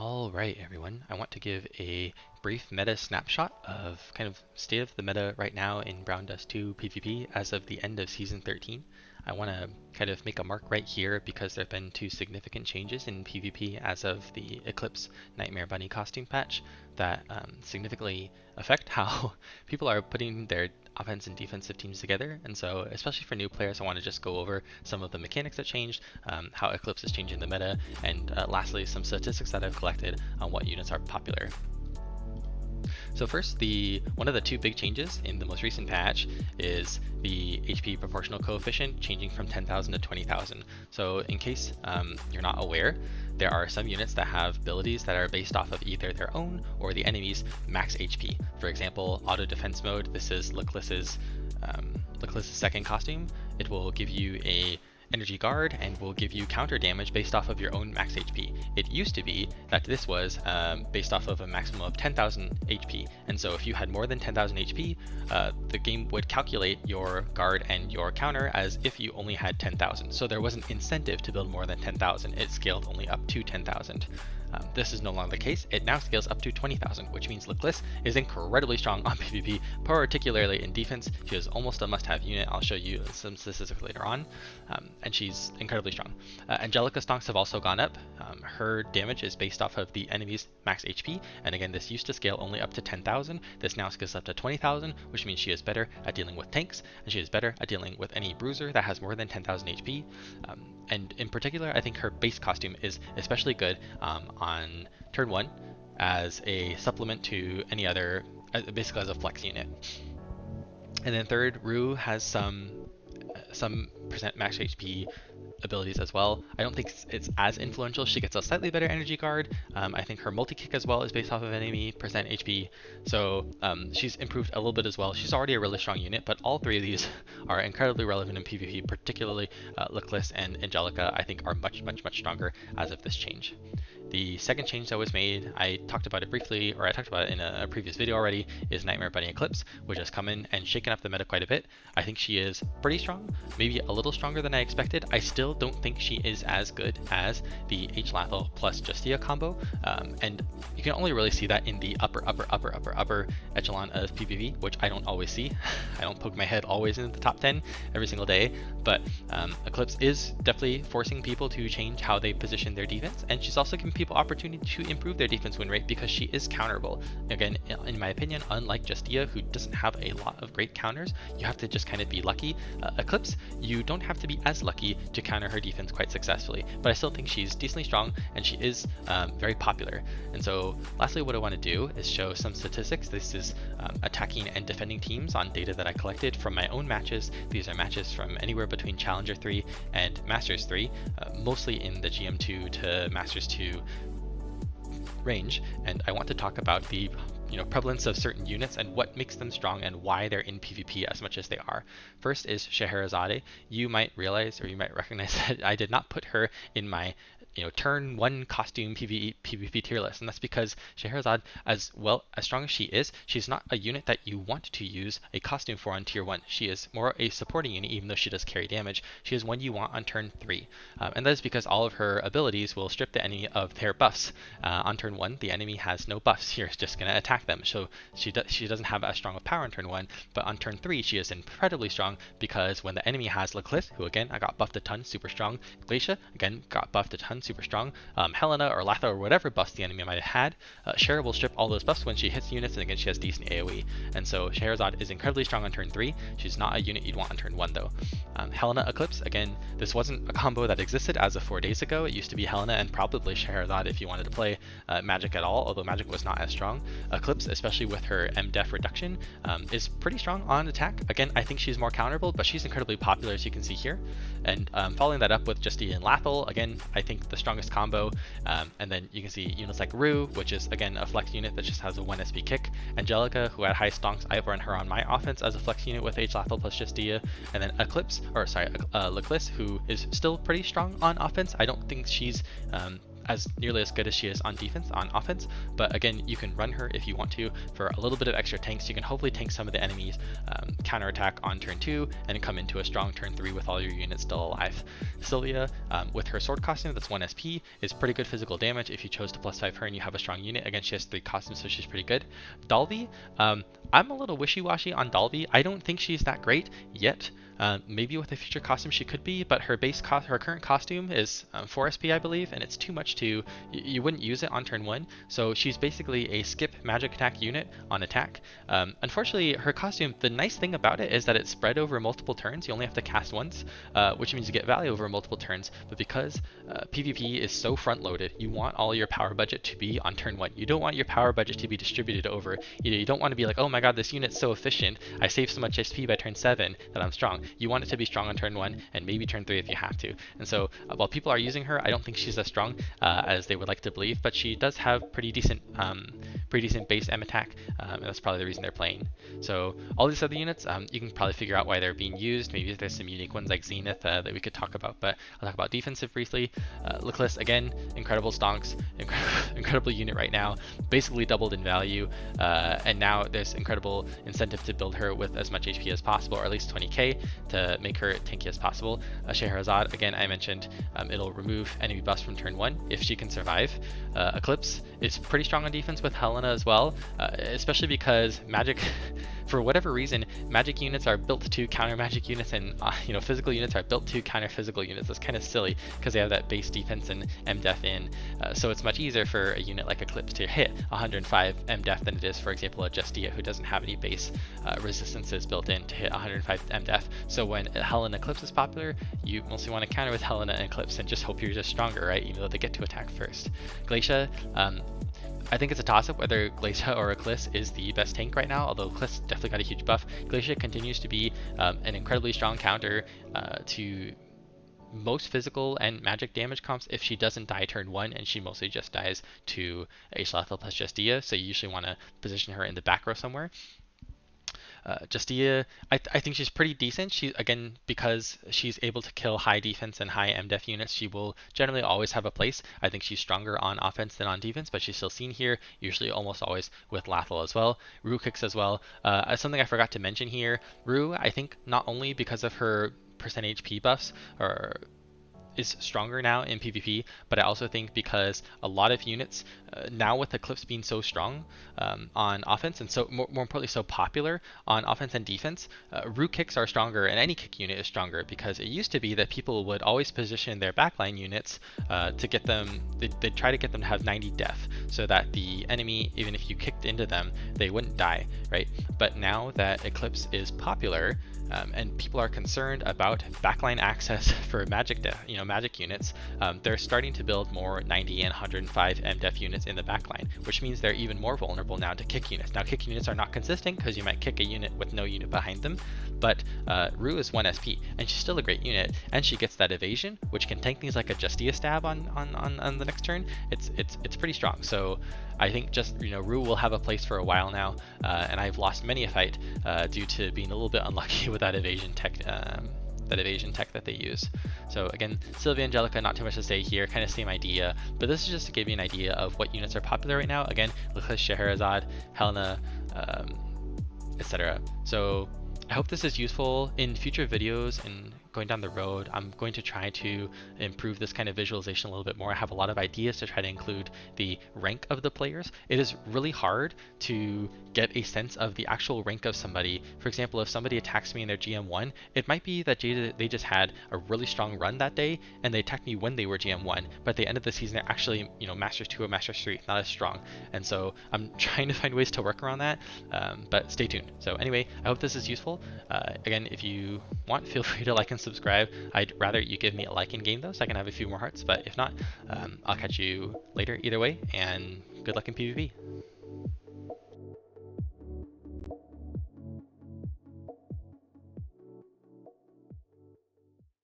All right, everyone. I want to give a brief meta snapshot of kind of state of the meta right now in Browndust 2 PvP as of the end of Season 13. I want to kind of make a mark right here because there have been two significant changes in PvP as of the Eclipse Nightmare Bunny costume patch that significantly affect how people are putting their offense and defensive teams together. And so, especially for new players, I want to just go over some of the mechanics that changed, how Eclipse is changing the meta, and lastly, some statistics that I've collected on what units are popular. So first, one of the two big changes in the most recent patch is the HP proportional coefficient changing from 10,000 to 20,000. So in case you're not aware, there are some units that have abilities that are based off of either their own or the enemy's max HP. For example, auto defense mode. This is Lecliss's second costume. It will give you a energy guard and will give you counter damage based off of your own max HP. It used to be that this was based off of a maximum of 10,000 HP, and so if you had more than 10,000 HP, the game would calculate your guard and your counter as if you only had 10,000. So there was an incentive to build more than 10,000. It scaled only up to 10,000. This is no longer the case. It now scales up to 20,000, which means Lecliss is incredibly strong on PvP, particularly in defense. She is almost a must-have unit. I'll show you some statistics later on, and she's incredibly strong. Angelica stonks have also gone up. Her damage is based off of the enemy's max HP, and again, this used to scale only up to 10,000. This now scales up to 20,000, which means she is better at dealing with tanks, and she is better at dealing with any bruiser that has more than 10,000 HP. And in particular, I think her base costume is especially good on turn 1 as a supplement to any other, basically as a flex unit. And then third, Rue has some percent max HP abilities as well. I don't think it's as influential. She gets a slightly better energy guard. I think her multi-kick as well is based off of enemy percent HP. So she's improved a little bit as well. She's already a really strong unit, but all three of these are incredibly relevant in PvP, particularly Lecliss and Angelica, I think are much stronger as of this change. The second change that was made, I talked about it briefly, or I talked about it in a previous video already, is Nightmare Bunny Eclipse, which has come in and shaken up the meta quite a bit. I think she is pretty strong, maybe a little stronger than I expected. I still don't think she is as good as the H Lathel plus Justia combo, and you can only really see that in the upper echelon of PvP, which I don't always see. I don't poke my head always into the top 10 every single day, but Eclipse is definitely forcing people to change how they position their defense, and she's also giving people opportunity to improve their defense win rate because she is counterable. Again, in my opinion, unlike Justia, who doesn't have a lot of great counters, you have to just kind of be lucky. Eclipse, you don't have to be as lucky to counter her defense quite successfully, but I still think she's decently strong and she is very popular. And so lastly, what I want to do is show some statistics. This is attacking and defending teams on data that I collected from my own matches. These are matches from anywhere between Challenger 3 and Masters 3, mostly in the GM2 to Masters 2 range, and I want to talk about the prevalence of certain units and what makes them strong and why they're in PvP as much as they are. First is Scheherazade. You might realize, or you might recognize, that I did not put her in my turn 1 costume PvP tier list, and that's because Scheherazade, as strong as she is, she's not a unit that you want to use a costume for on tier 1. She is more a supporting unit, even though she does carry damage. She is one you want on turn 3, and that is because all of her abilities will strip the enemy of their buffs. On turn 1, the enemy has no buffs. You're just going to attack them, so she doesn't have as strong of power on turn 1, but on turn 3 she is incredibly strong because when the enemy has Lecliss, who again I got buffed a ton, super strong, Glacia, again got buffed a ton, super strong, Helena or Lathel or whatever buffs the enemy might have had, Cher will strip all those buffs when she hits units, and again she has decent AoE. And so Scheherazade is incredibly strong on turn 3. She's not a unit you'd want on turn 1 though. Helena Eclipse, again, this wasn't a combo that existed as of 4 days ago. It used to be Helena and probably Scheherazade if you wanted to play Magic at all, although Magic was not as strong. Eclipse, especially with her MDef reduction, is pretty strong on attack. Again, I think she's more counterable, but she's incredibly popular, as you can see here. And following that up with Justia and Lathel, again, I think the strongest combo. And then you can see units like Rue, which is again a flex unit that just has a 1 SP kick. Angelica, who had high stonks, I run her on my offense as a flex unit with H Lathel plus Justia. And then Lecliss, who is still pretty strong on offense. I don't think she's as nearly as good as she is on defense, on offense, but again, you can run her if you want to for a little bit of extra tanks. You can hopefully tank some of the enemies, counterattack on turn 2, and come into a strong turn 3 with all your units still alive. Sylvia, with her sword costume that's 1 SP, is pretty good physical damage. If you chose to +5 her and you have a strong unit, again, she has 3 costumes, so she's pretty good. Dalby, I'm a little wishy-washy on Dalby. I don't think she's that great yet. Maybe with a future costume she could be, but her current costume is 4 SP, I believe, and it's too much to, you wouldn't use it on turn 1, so she's basically a skip magic attack unit on attack. Unfortunately, her costume, the nice thing about it is that it's spread over multiple turns. You only have to cast once, which means you get value over multiple turns, but because PvP is so front-loaded, you want all your power budget to be on turn 1. You don't want your power budget to be distributed over, you don't want to be like, oh my god, this unit's so efficient, I saved so much SP by turn 7 that I'm strong. You want it to be strong on turn 1 and maybe turn 3 if you have to. And so while people are using her, I don't think she's as strong as they would like to believe, but she does have pretty decent base M attack, and that's probably the reason they're playing. So all these other units, you can probably figure out why they're being used. Maybe there's some unique ones like Zenith that we could talk about, but I'll talk about defensive briefly. Lecliss, again, incredible stonks, incredible unit right now, basically doubled in value, and now there's incredible incentive to build her with as much HP as possible, or at least 20k, to make her tanky as possible. Scheherazade, again, I mentioned, it'll remove enemy buffs from turn 1 if she can survive. Eclipse is pretty strong on defense with Helena as well, especially because magic, for whatever reason, magic units are built to counter magic units, and physical units are built to counter physical units. That's kind of silly because they have that base defense and MDef in, so it's much easier for a unit like Eclipse to hit 105 MDef than it is, for example, a Justia who doesn't have any base resistances built in to hit 105 MDef. So when Helena Eclipse is popular, you mostly want to counter with Helena and Eclipse and just hope you're just stronger, right? Even though they get to attack first. Glacia, I think it's a toss-up whether Glacia or Lecliss is the best tank right now, although Lecliss definitely got a huge buff. Glacia continues to be an incredibly strong counter to most physical and magic damage comps if she doesn't die turn 1, and she mostly just dies to Justia Lathel plus Justia, so you usually want to position her in the back row somewhere. Justia, I think she's pretty decent. She, again, because she's able to kill high defense and high MDef units, she will generally always have a place. I think she's stronger on offense than on defense, but she's still seen here, usually almost always with Lathel as well. Rue kicks as well. Something I forgot to mention here, Rue, I think not only because of her percent HP buffs, is stronger now in PvP, but I also think because a lot of units now with Eclipse being so strong on offense, and so more importantly so popular on offense and defense, Rue kicks are stronger, and any kick unit is stronger, because it used to be that people would always position their backline units to get them, they'd try to get them to have 90 def, so that the enemy, even if you kicked into them, they wouldn't die, right? But now that Eclipse is popular, and people are concerned about backline access for magic units, they're starting to build more 90 and 105 MDef units in the backline, which means they're even more vulnerable now to kick units. Now, kick units are not consistent because you might kick a unit with no unit behind them, but Rue is 1 SP, and she's still a great unit, and she gets that evasion, which can tank things like a Justia stab on the next turn. It's pretty strong. So I think Rue will have a place for a while now, and I've lost many a fight due to being a little bit unlucky with that evasion tech. That they use. So again, Sylvia, Angelica, not too much to say here, kind of same idea, but this is just to give you an idea of what units are popular right now. Again, Lecliss, Scheherazade, Helena, etc. So I hope this is useful in future videos and going down the road. I'm going to try to improve this kind of visualization a little bit more. I have a lot of ideas to try to include the rank of the players. It is really hard to get a sense of the actual rank of somebody. For example, if somebody attacks me in their GM1, it might be that they just had a really strong run that day and they attacked me when they were GM1, but at the end of the season they're actually, Masters 2 or Masters 3, not as strong. And so I'm trying to find ways to work around that, but stay tuned. So anyway, I hope this is useful. Again, if you want, feel free to like and subscribe. I'd rather you give me a like in game though, so I can have a few more hearts, but if not, I'll catch you later either way, and good luck in PvP.